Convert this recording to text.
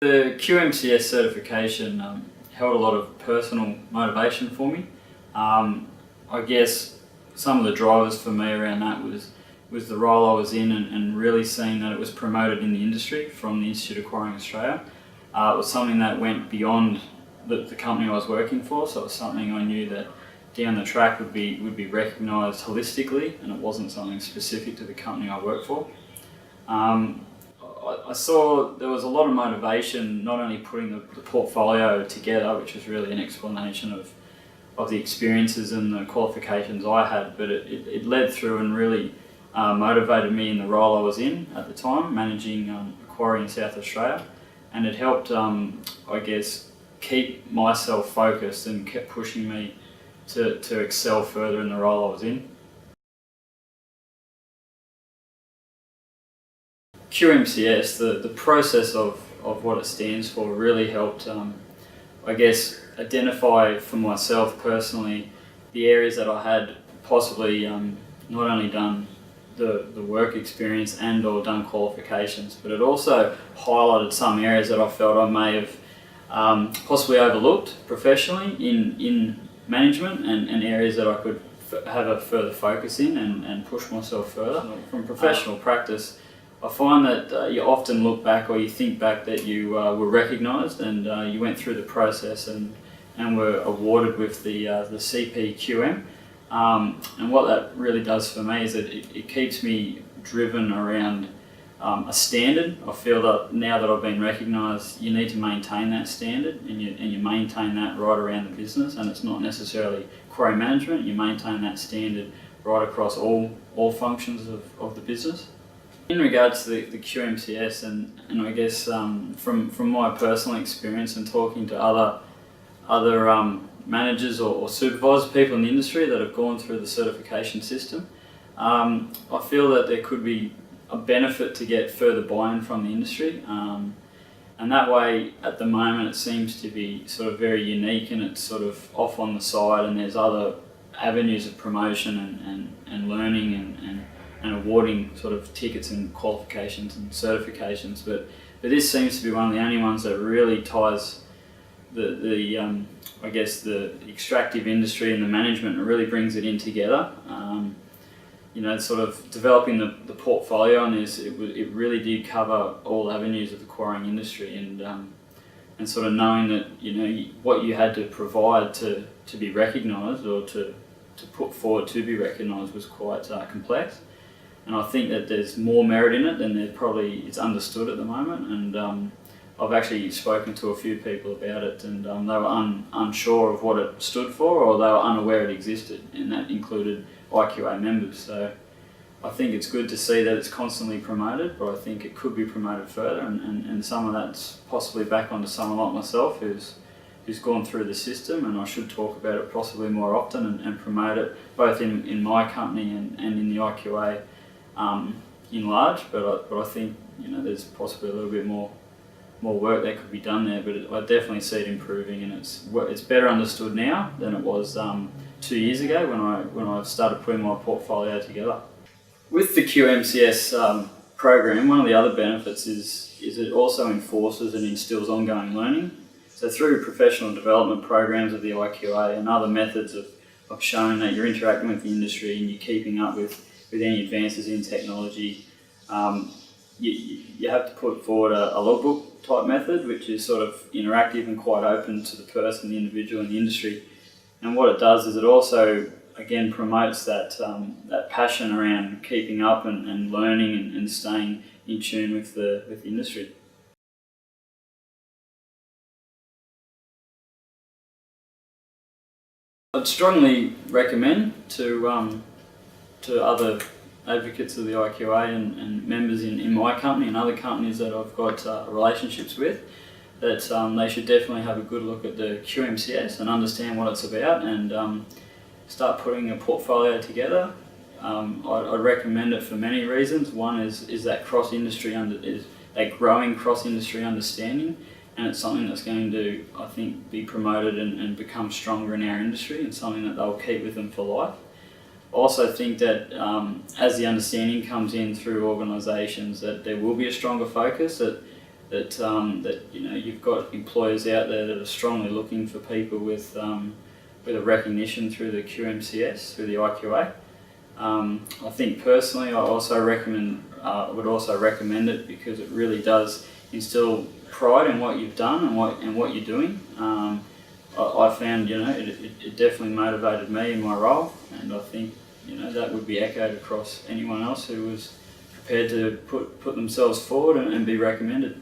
The QMCS certification held a lot of personal motivation for me. I guess some of the drivers for me around that was the role I was in and really seeing that it was promoted in the industry from the Institute of Acquiring Australia. It was something that went beyond the company I was working for, so it was something I knew that down the track would be recognised holistically, and it wasn't something specific to the company I worked for. I saw there was a lot of motivation, not only putting the portfolio together, which was really an explanation of the experiences and the qualifications I had, but it led through and really motivated me in the role I was in at the time, managing Quarry in South Australia, and it helped, I guess, keep myself focused and kept pushing me to excel further in the role I was in. QMCS, the process of what it stands for really helped, I guess, identify for myself personally the areas that I had possibly not only done the work experience and or done qualifications, but it also highlighted some areas that I felt I may have possibly overlooked professionally in management and areas that I could have a further focus in and push myself further. From professional practice, I find that you often look back or you think back that you were recognised and you went through the process and were awarded with the CPQM. And what that really does for me is that it keeps me driven around a standard. I feel that now that I've been recognised, you need to maintain that standard and you maintain that right around the business, and it's not necessarily quarry management, you maintain that standard right across all functions of the business. In regards to the QMCS and I guess from my personal experience and talking to other managers or supervisors, people in the industry that have gone through the certification system, I feel that there could be a benefit to get further buy-in from the industry, and that way at the moment it seems to be sort of very unique and it's sort of off on the side, and there's other avenues of promotion and learning and awarding sort of tickets and qualifications and certifications, but this seems to be one of the only ones that really ties I guess the extractive industry and the management, and really brings it in together. You know, sort of developing the portfolio, and it really did cover all avenues of the quarrying industry, and sort of knowing that, you know, what you had to provide to be recognised or to put forward to be recognised was quite complex. And I think that there's more merit in it than it's understood at the moment. And I've actually spoken to a few people about it, and they were unsure of what it stood for, or they were unaware it existed, and that included IQA members. So I think it's good to see that it's constantly promoted, but I think it could be promoted further, and some of that's possibly back onto someone like myself who's gone through the system, and I should talk about it possibly more often and promote it both in my company and in the IQA in large. But I think, you know, there's possibly a little bit more work that could be done there, but I definitely see it improving, and it's better understood now than it was 2 years ago when I started putting my portfolio together. With the QMCS program, one of the other benefits is it also enforces and instills ongoing learning. So through professional development programs of the IQA and other methods of showing that you're interacting with the industry and you're keeping up with any advances in technology, you have to put forward a logbook type method, which is sort of interactive and quite open to the person, the individual in the industry. And what it does is it also, again, promotes that passion around keeping up and learning and staying in tune with the industry. I'd strongly recommend to other advocates of the IQA and members in my company and other companies that I've got relationships with, that they should definitely have a good look at the QMCS and understand what it's about, and start putting a portfolio together. I'd recommend it for many reasons. One is that that growing cross-industry understanding, and it's something that's going to, I think, be promoted and become stronger in our industry, and something that they'll keep with them for life. I also think that as the understanding comes in through organisations, that there will be a stronger focus, that that you've got employers out there that are strongly looking for people with a recognition through the QMCS, through the IQA. I think personally, I would also recommend it because it really does instill pride in what you've done and what you're doing. I found it definitely motivated me in my role, and I think that would be echoed across anyone else who was prepared to put themselves forward and be recommended.